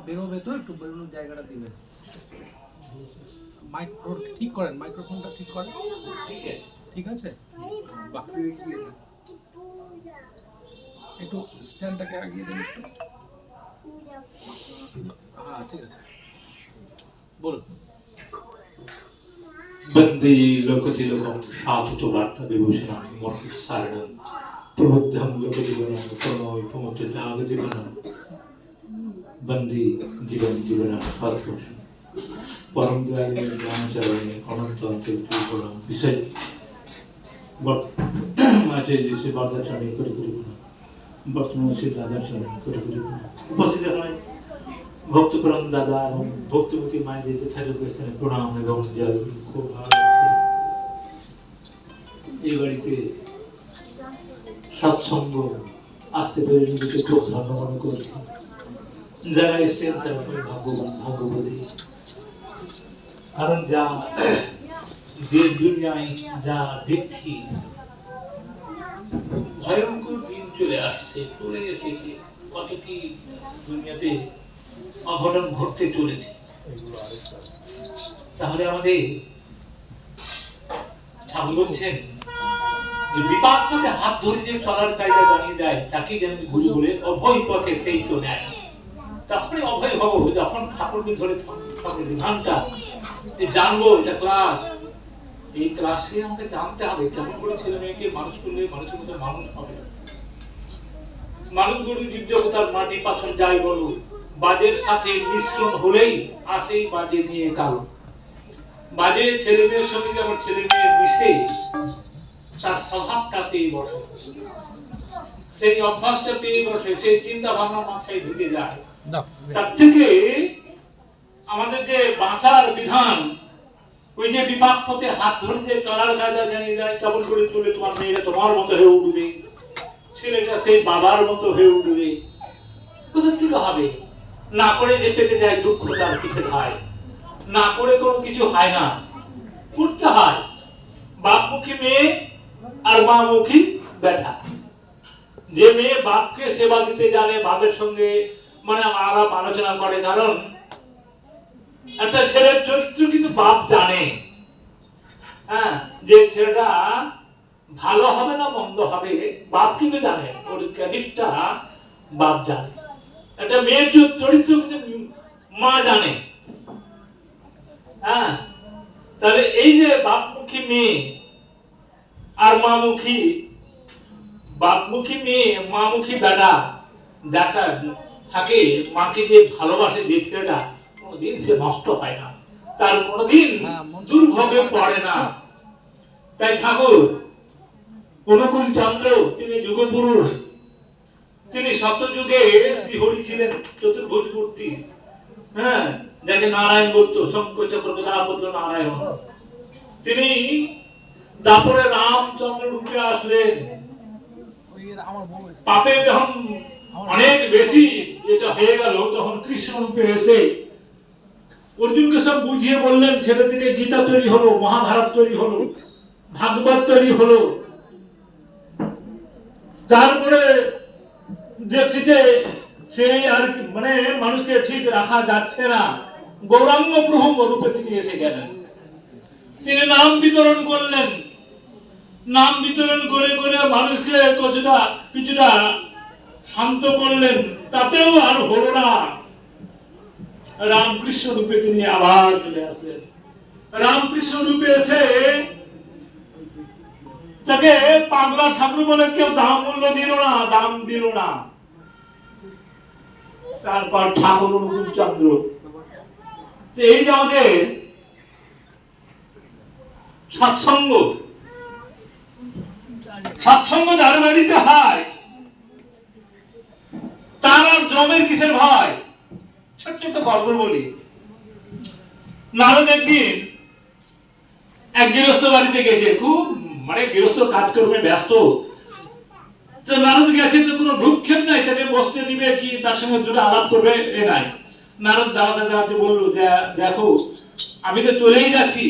বেরোবে তো একটু বেরোনোর জায়গাটা দিবেন। মাইক্রো ঠিক করেন, মাইক্রোফোনটা ঠিক করেন। ঠিক আছে, একটু স্ট্যান্ডটাকে আগিয়ে দেন একটু। হ্যাঁ ঠিক আছে, বলুন। वन्दे लोकतिलकं साधुतवार्ता विभूषणं मोक्षसारणं प्रबुद्धं लोकजीवनं प्रणोयपुमत्यागजीवनं वन्दे जीवन जीवनं सत्पुरुषं परम दयालु रामचरणे अनंत अंतरिक्षं विषय माचे जैसे बादाचरणे करी वर्तमान से दादाचरणे करी उपस्थित है ভক্তপ্রাণ দাদা এবং ভক্তিমতী মায়েদেরকে ঠাকুর করেছেন প্রণাম এবং জল। খুব ভালো লাগছে এই বাড়িতে সৎসঙ্গ আসতে পেরে নিজেকে খুব ধন্য মনে করছি। যারা এসছেন তারা খুবই ভাগ্যবান ভাগ্যবতী, কারণ যা দেশ দুনিয়ায় যা দেখছি ভয়ঙ্কর দিন চলে আসছে, চলে এসেছে, কত কি দুনিয়াতে অঘটন ঘটতে চলেছে। তাহলে আমাদের ঠাকুর বলছেন যে বিপাক পথে হাত ধরে যে চলার কায়দা জানিয়ে দেয় তাকে যেন গুরু বলে অভয় পথে সেই তো নেয়। তখনই অভয় হব যখন ঠাকুরকে ধরে ঠাকুর বিধানটা জানবো। এটা ক্লাস, এই ক্লাসে আমাকে জানতে হবে কেমন করে ছেলে মেয়েকে মানুষ করলে মানুষের মতো মানুষ হবে। মানুষ গরু জীব জগতার মাটি পাথর যাই বলো, বাজের সাথে মিশ্রণ হলেই আসেই বাজে নিয়ে কালো। বাজে ছেলে মেয়ের সঙ্গে যেমন ছেলে মেয়ের মিশে তার স্বভাবটা পেয়ে বসে, সেই অভ্যাসটা পেয়ে বসে, সেই চিন্তা ভাবনা মাথায় ঢুকে যায়। তার থেকে আমাদের যে বাঁচার বিধান, ওই যে বিপাক পথে হাত ধরে যে চলার কাজা জানিয়ে দেয়, কেমন করে চলে তোমার মেয়েরা তোমার মতো হয়ে উঠবে, ছেলেটা সেই বাবার মতো হয়ে উঠবে, কোথা থেকে হবে? না করে যে পেতে যায় দুঃখ তার পিঠে খায়, না করে কোনো কিছু হয় না, করতে হয়। বাপমুখী মেয়ে আর মা মুখী বেটা। যে মেয়ে বাপকে সেবা দিতে জানে, বাপের সঙ্গে মানে আলাপ আলোচনা করে, কারণ একটা ছেলের চরিত্র কিন্তু বাপ জানে। হ্যাঁ, যে ছেলেটা ভালো হবে না মন্দ হবে বাপ কিন্তু জানে, ওর ক্যারেক্টারটা বাপ জানে। একটা মেয়ের চরিত্র কিন্তু মা জানে। হ্যাঁ, তাহলে এই যে বাপমুখী মেয়ে আর মামুখী, বাপমুখী মেয়ে মামুখী বেটা দেখা থাকে, মাকে যে ভালোবাসে যে ছেলেটা কোনোদিন সে নষ্ট হয় না, তার কোনোদিন দুর্ভোগে পড়ে না। তাই ঠাকুর অনুকূল চন্দ্র তিনি যুগপুরুষ, তিনি সত্যযুগে শ্রীহরি ছিলেন, চতুর্ভুজ মূর্তি। হ্যাঁ, যাকে নারায়ণ বলতো, শঙ্কর চক্র গদাপদ্ম নারায়ণ। তিনি তারপরে রামচন্দ্র রূপে আসলেন। পাপে যখন অনেক বেশি এটা হয়ে গেল, তখন কৃষ্ণ রূপে এসে অর্জুনকে সব বুঝিয়ে বললেন। সেটা থেকে গীতা তৈরি হলো, মহাভারত তৈরি হলো, ভাগবত তৈরি হলো। তারপরে দেখছি যে সেই আর মানে মানুষকে ঠিক রাখা যাচ্ছে না, গৌরাঙ্গ প্রভু রূপে তিনি এসে গেলেন। তিনি নাম বিতরণ করলেন, নাম বিতরণ করে করে মানুষকে কিছুটা শান্ত করলেন, তাতেও আর হলো না। রামকৃষ্ণ রূপে তিনি আবার চলে আসলেন। রামকৃষ্ণ রূপে এসে তাকে পাগলা ঠাকুর বলে কেউ দাম মূল্য দিল না, দাম দিল না। তারপর ঠাকুর অনুকূল চন্দ্র। এই যে আমাদের সৎসঙ্গ, সৎসঙ্গ যার বাড়িতে হয় তার আর জমের কিসের ভয়। ছোট্ট একটা গল্প বলি। নারদ একদিন এক গৃহস্থ বাড়িতে গেছে, খুব মানে গৃহস্থ কাজকর্মে ব্যস্ত। তো নারদ গেছে, তো কোনো ভ্রুক্ষেপ নাই, তাকে বসতে দিবে কি তার সঙ্গে দুটো আলাপ করবে এ নাই। নারদ দাঁড়াতে দাঁড়াতে বললো, দেখো আমি তো চলেই যাচ্ছি,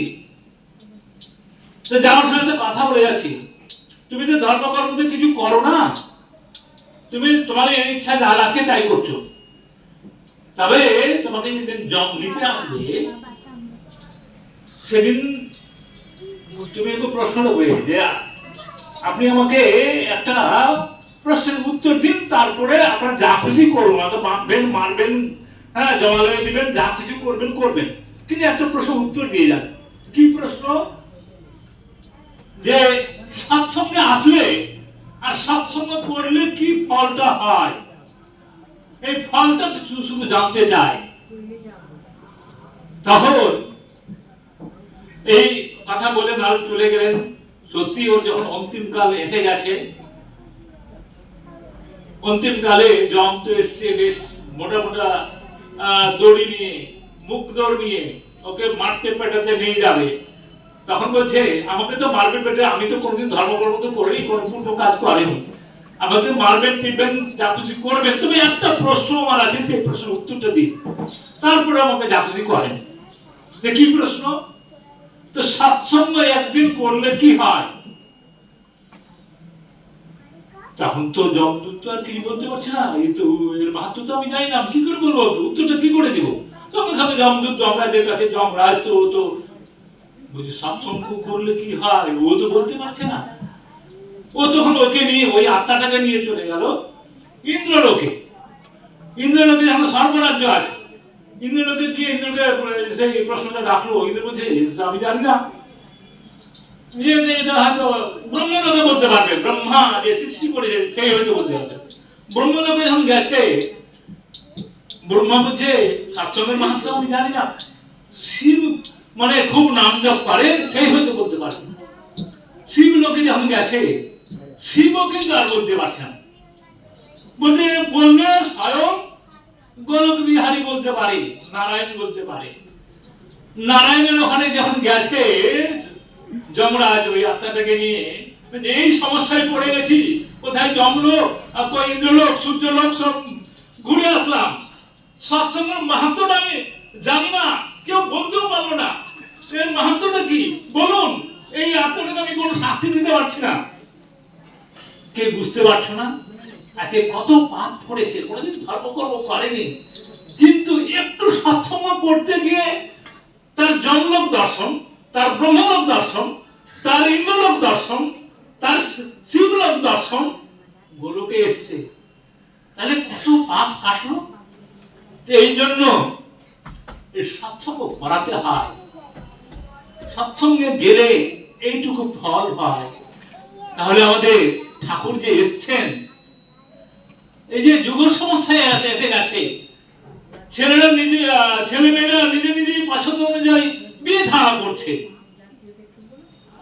তো যাওয়ার সঙ্গে কথা বলে যাচ্ছি, তুমি তো ধর্মকর্মতে কিছু করো না, তুমি তোমার ইচ্ছা যা লাগছে তাই করছো। তবে তোমাকে যেদিন জম নিতে আসবে সেদিন তুমি একটু প্রশ্ন করবে যে আপনি আমাকে একটা প্রশ্নের উত্তর দিন, তারপরে আপনার যা খুশি করুন, হয়তো মারবেন মারবেন, হ্যাঁ জমালয়ে দিবেন, যা কিছু করবেন করবেন, কিন্তু একটা প্রশ্ন উত্তর দিয়ে যান। কি প্রশ্ন? যে সৎসঙ্গে আসলে আর সৎসঙ্গ করলে কি ফলটা হয়, এই ফলটা শুধু জানতে চায়। তখন এই কথা বলে নাল চলে গেলেন। সত্যি ওর যখন অন্তিম কাল এসে গেছে, অন্তিম কালে জম তো এসছে বেশ মোটা মোটা দড়ি নিয়ে, মুখ দড় নিয়ে ওকে মারতে পেটাতে নিয়ে যাবে। তখন বলছে আমাকে তো মারবে পেটে, আমি তো কোনোদিন ধর্মকর্ম তো করিনি, কোনো পূর্ণ কাজ করিনি, আমাকে মারবেন পিটবেন যা কিছু করবেন, তবে একটা প্রশ্ন আমার আছে, সেই প্রশ্নের উত্তরটা দিন, তারপরে আমাকে যা কিছু করেন। কি প্রশ্ন? তো সৎসঙ্গ একদিন করলে কি হয়? তখন তো যমদূত তো আর কিছু বলতে পারছে না, এই তো এর মাহাত্ম তো আমি জানি না, কি করে বলবো, উত্তরটা কি করে দিব? সঙ্গে সঙ্গে যমদূত যমরাজের কাছে, যমরাজ তো ও তো বলছে সৎসঙ্গ করলে কি হয়, ও তো বলতে পারছে না। ও তখন ওকে নিয়ে, ওই আত্মাটাকে নিয়ে চলে গেল ইন্দ্রলোকে। ইন্দ্রলোকে যখন সর্বরাজ্য আছে, ইন্দ্রলোকে গিয়ে ইন্দ্রকে সেই প্রশ্নটা রাখলো। ইন্দ্র বলছে আমি জানি না, হয়তো ব্রহ্মলোকে বলতে পারবে, ব্রহ্মা যে সৃষ্টি করেছে সেই হয়তো বলতে পারবে। ব্রহ্মলোকে যখন গেছে, ব্রহ্মা বলছে সৎসঙ্গের মাহাত্ম আমি জানি না, শিব মানে খুব নাম জপ করে সেই হয়তো বলতে পারবে। শিব লোকে যখন গেছে, শিবও কিন্তু আর বলতে পারছে না, বলতে বললে স্বয়ং গোলক বিহারী বলতে পারে, নারায়ণ বলতে পারে। নারায়ণের ওখানে যখন গেছে যমরাজ ওই আত্মাটাকে নিয়ে, যে এই সমস্যায় পড়ে গেছি, কোথায় যমলোক আর ইন্দ্রলোক সূর্যলোক সব ঘুরে আসলাম, সৎসঙ্গের মাহাত্মটা আমি জানি না, কেউ বলতেও পারবো না, এর মাহাত্মটা কি বলুন, এই আত্মাটাকে আমি কোনো শাস্তি দিতে পারছি না। কে বুঝতে পারছো না? আজকে কত পাপ করেছে, কোনোদিন ধর্মকর্ম করেনি, কিন্তু একটু সৎসঙ্গ করতে গিয়ে তার যমলোক দর্শন, তার ব্রহ্মলোক দর্শন, তার ইন্দ্রলোক দর্শন, তার শিবলোক দর্শন গোলকে এসছে, তাহলে কত পাপ কাটলো। এই জন্য এই সৎসঙ্গ করাতে হয়, সৎসঙ্গে গেলে এইটুকু ফল হয়। তাহলে আমাদের ঠাকুর যে এসছেন, এই যে যুগ সমস্যায় এসে গেছে, ছেলেরা নিজে, ছেলে মেয়েরা নিজে নিজেই পছন্দ অনুযায়ী বিয়ে থাকা করছে,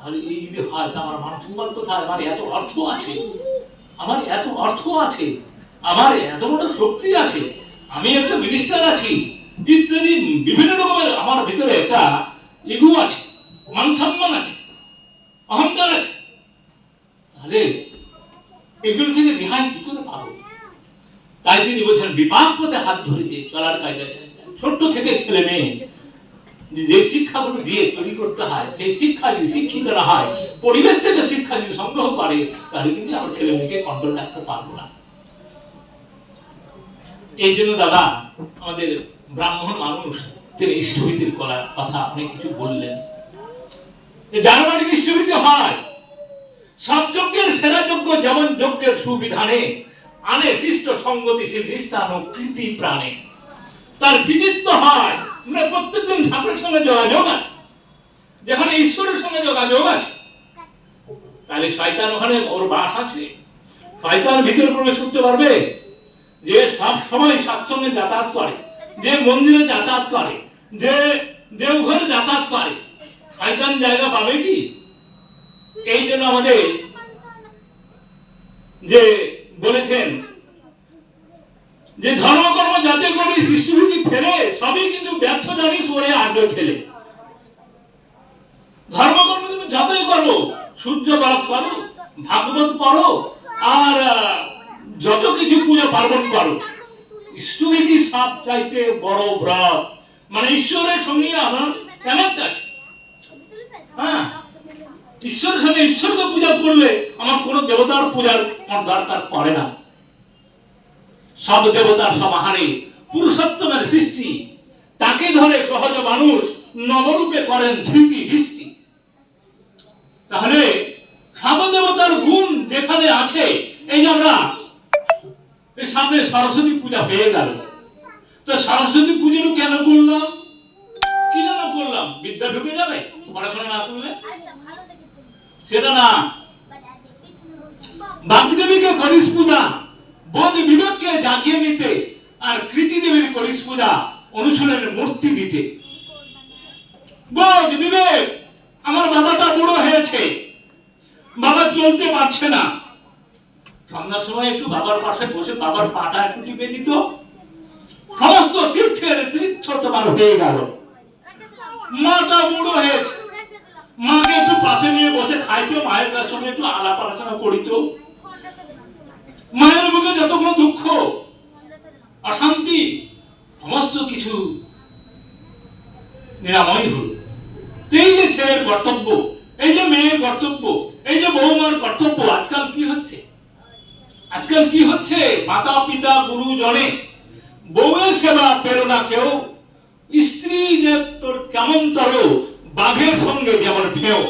আর এই যদি হয় আমার মানুষ কোথায়, আমার এত অর্থ আছে, আমার এত অর্থ আছে, আমার এত বড় শক্তি আছে, আমি একটা মিনিস্টার আছি, ইত্যাদি বিভিন্ন রকমের আমার ভিতরে একটা ইগো আছে, মান সম্মান আছে, অহংকার আছে, তাহলে এগুলো থেকে রেহাই কি করে পাবো? তাই তিনি বলছেন বিপাক পথে হাত ধরিতে চলার কায়দা। ছোট্ট থেকে ছেলে মেয়ে যে শিক্ষাগুলো দিয়ে তৈরি করতে হয়, সেই শিক্ষা যদি শিক্ষিত না হয়, পরিবেশ থেকে শিক্ষা যদি সংগ্রহ করে, তাহলে কিন্তু আমার ছেলে মেয়েকে কন্ট্রোল রাখতে পারবো না। এই জন্য দাদা আমাদের ব্রাহ্মণ মানুষ তিনি ইষ্টভীতির করার কথা অনেক কিছু বললেন। যার বাড়ি ইষ্টভীতি হয়, সব যজ্ঞের সেরা যজ্ঞ যেমন যজ্ঞের সুবিধানে আনে সৃষ্ট সঙ্গতিশীল নিষ্ঠান ও কৃতি প্রাণে, তার কৃতিত্ব হয় প্রত্যেকদিন ঠাকুরের সঙ্গে যোগাযোগ আছে, যেখানে ঈশ্বরের সঙ্গে যোগাযোগ আছে, তাহলে শয়তান ওখানে ওর বাস আছে, শয়তান ভিতরে প্রবেশ করতে পারবে? যে সব সময় সৎসঙ্গে যাতায়াত করে, যে মন্দিরে যাতায়াত করে, যে দেওঘরে যাতায়াত করে, শয়তান জায়গা পাবে কি? এই জন্য আমাদের যে বলেছেন যে ধর্মকর্ম যাতে করি সৃষ্টিভূতি ফেলে, সবই কিন্তু ব্যর্থ জানিস ওরে আড্ডো ছেলে। ধর্মকর্ম তুমি যতই করো, সূর্য পাঠ করো, ভাগবত পড়ো, আর যত কিছু পূজা পার্বণ করো, ইষ্টভীতি সব চাইতে বড় ব্রত, মানে ঈশ্বরের সঙ্গে আমার কানেক্ট আছে। হ্যাঁ, ঈশ্বরের সঙ্গে ঈশ্বরকে পূজা করলে আমার কোন দেবতার পূজার আমার দরকার পড়ে না। সব দেবতার সমাহারে পুরুষোত্তমের সৃষ্টি, তাকে ধরে সহজ মানুষ নবরূপে করেন ধৃতি বৃষ্টি। তাহলে সাবদেবতার গুণ যেখানে আছে, এই যে আমরা সামনে সরস্বতী পূজা হয়ে গেল, তো সরস্বতী পুজোরও কেন করলাম? কি জন্য করলাম? বিদ্যা ঢুকে যাবে পড়াশোনা না করলে? সেটা না। বাগদেবীকে করিস পূজা বোধ বিবেককে জাগিয়ে নিতে, আর কৃতি দেবীর করিস পূজা অনুশীলনের মূর্তি দিতে। বোধ বিবেক, আমার বাবাটা বুড়ো হয়েছে, বাবা চলতে পারছে না, সন্ধ্যার সময় একটু বাবার পাশে বসে বাবার পাটা একটু টিপে দিত, সমস্ত তীর্থের তীর্থ তোমার হয়ে গেল। মাটা বুড়ো হয়েছে, মাকে একটু পাশে নিয়ে বসে খাইতো, মায়ের কাছে সঙ্গে একটু আলাপ আলোচনা করিত। মায়ের মুখে যতগুলো দুঃখ অশান্তি সমস্ত কিছু নিরাময় হল। এই যে ছেলের কর্তব্য, এই যে মেয়ের কর্তব্য, এই যে বৌমার কর্তব্য, আজকাল কি হচ্ছে? আজকাল কি হচ্ছে? মাতা পিতা গুরুজনে বউয়ের সেবা পেল না কেউ, স্ত্রী যে তোর কেমন তর বাঘের সঙ্গে যেমন ঢেউ।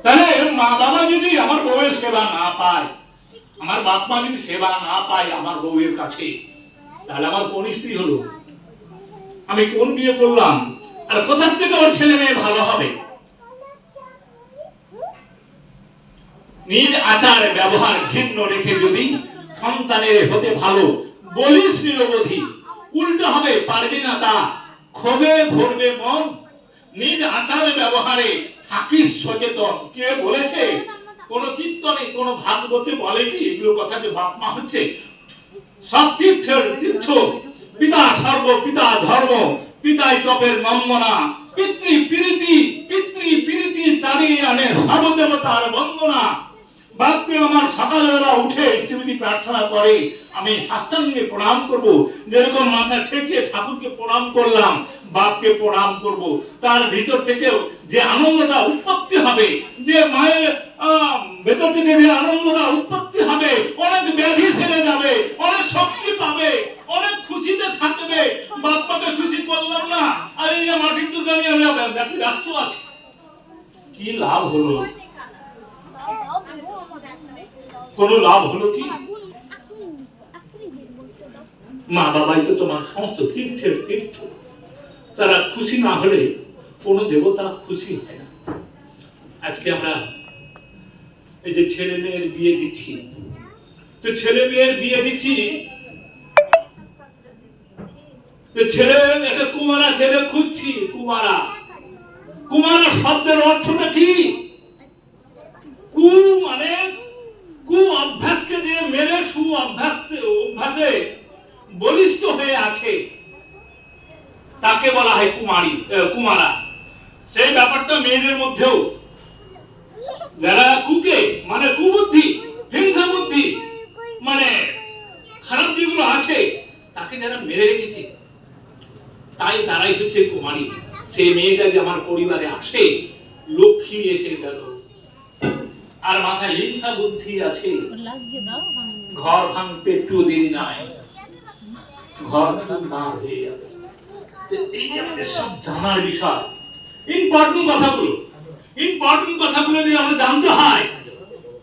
তাহলে মা বাবা যদি আমার বউয়ের সেবা না পায়, আমার বাপ মা যদি সেবা না পায় আমার বউয়ের কাছে, তাহলে আমার কোন স্ত্রী হলো? আমি কোন বিয়ে করলাম? আর কোথা থেকে আমার ছেলে মেয়ে ভালো হবে? নিজ আচার ব্যবহার ঘৃণ্য রেখে যদি সন্তানের হতে ভালো বলিস নিরবধি, উল্টো হবে পারবি না তা, ক্ষোভে ধরবে মন। নিজ আচার ব্যবহারে থাকিস সচেতন। কে বলেছে? কোন কীর্তনে কোন ভাগবতে বলে কি এগুলো কথা? যে বাপ মা হচ্ছে সব তীর্থের তীর্থ, পিতা সর্ব পিতা ধর্ম, পিতাই তপের নন্দনা, পিতৃ প্রীতি চারিয়ে আনে সর্বদেবতার বন্দনা। বাপকে আমার সকালবেলা উঠে স্ত্রী প্রার্থনা করে, আমি সাষ্টাঙ্গে প্রণাম করব, যেরকম মাথা ঠেকিয়ে ঠাকুরকে প্রণাম করলাম, বাপকে প্রণাম করব। তার ভিতর থেকেও যে আনন্দটা উৎপত্তি হবে, যে মায়ের ভেতর থেকে যে আনন্দটা উৎপত্তি হবে, অনেক ব্যাধি সেরে যাবে, অনেক শক্তি পাবে, অনেক খুশিতে থাকবে। বাপ্পাকে খুশি করলাম না, আর এই যে মাটির দোকানে আমরা ব্যস্ত আছি, কি লাভ হলো? কোন লাভ হলো কি? মা বাবাই তো তোমার সমস্ত তীর্থের তীর্থ, তারা খুশি না হলে কোন দেবতা খুশি হয় না। আজকে আমরা এই যে ছেলে মেয়ের বিয়ে দিচ্ছি, তো ছেলে মেয়ের বিয়ে দিচ্ছি, ছেলে একটা কুমারা ছেলে খুঁজছি। কুমারা শব্দের অর্থটা কি? কু মানে কু অভ্যাসকে যে মেরে সু অভ্যাসে বলিষ্ঠ হয়ে আছে, তাকে বলা হয় কুমারা। সেই ব্যাপারটা মেয়েদের মধ্যেও যারা কুকে মানে কুবুদ্ধি, হিংসা বুদ্ধি, মানে খারাপ যেগুলো আছে, তাকে যারা মেরে রেখেছে, তারাই হচ্ছে কুমারী। সেই মেয়েটা যে আমার পরিবারে আসে, লক্ষ্মী এসে গেল, আর মাথায় হিংসা বুদ্ধি আছে, ঘর ভাঙতে একটু দেরি নাই, ঘর না হয়ে যাবে। এই যে আমাদের সব জানার বিষয়, ইম্পর্টেন্ট কথাগুলো যদি আমরা জানতে হয়,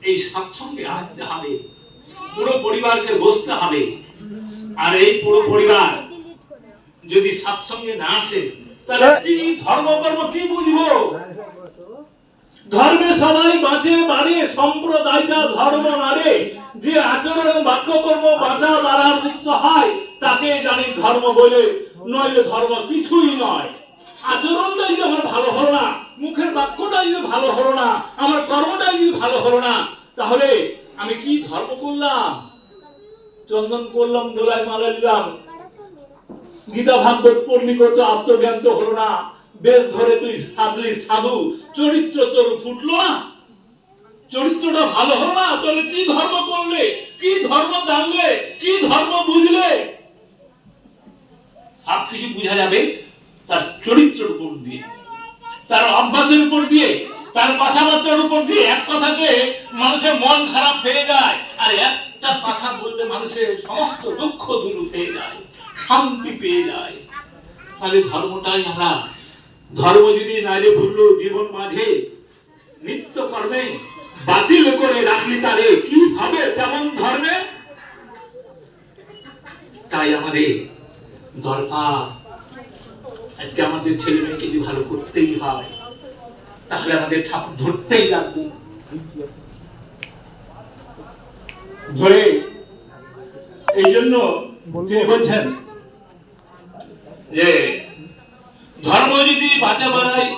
এই সৎসঙ্গে আসতে হবে, পুরো পরিবারকে বসতে হবে। আর এই পুরো পরিবার যদি সৎসঙ্গে না আসে, তাহলে কি ধর্ম কর্ম কি বুঝবো? ধর্মে সবাই বাঁচে বাড়ে, সম্প্রদায়টা ধর্ম নারে, যে আচরণ বাক্যকর্ম বাঁচা বাড়ার উৎস হয়, তাকে জানি ধর্ম বলে, নইলে ধর্ম কিছুই নয়। আচরণটাই যে আমার ভালো হলো না, মুখের বাক্যটাই যে ভালো হলো না, আমার কর্মটাই যে ভালো হলো না, তাহলে আমি কি ধর্ম করলাম? চন্দন করলাম, গোলায় মালা দিলাম, গীতা ভাগবত পড়লি, করতো আত্মজ্ঞান তো হলো না, বেশ ধরে তুই সাধলি সাধু, চরিত্র তোর ফুটলো না, চরিত্রটা ভালো হলো না, তাহলে কি ধর্ম করলে, কি ধর্ম জানলে, কি ধর্ম বুঝলে? সব কিছু বোঝা যাবে তার চরিত্রের উপর দিয়ে, তার অভ্যাসের উপর দিয়ে, তার কথাবার্তার উপর দিয়ে। এক কথাতে মানুষের মন খারাপ হয়ে যায়, আর একটা তার কথা বললে মানুষের সমস্ত দুঃখ দূর হয়ে যায়, শান্তি পেয়ে যায়। তাহলে ধর্মটাই আমরা, ধর্ম যদি নাইলে ভুললো জীবন মাঝে নিত্য কর্মে বাতিল করে রাখলি তারে কি হবে তেমন ধর্মে। তাই আমাদের দরকার আজকে আমাদের ছেলে মেয়েকে যদি ভালো করতেই হয় তাহলে আমাদের ঠাকুর ধরতেই লাগবে। ধরে এই জন্য তিনি বলছেন যে ধর্ম যদি বাঁচা বাড়ায়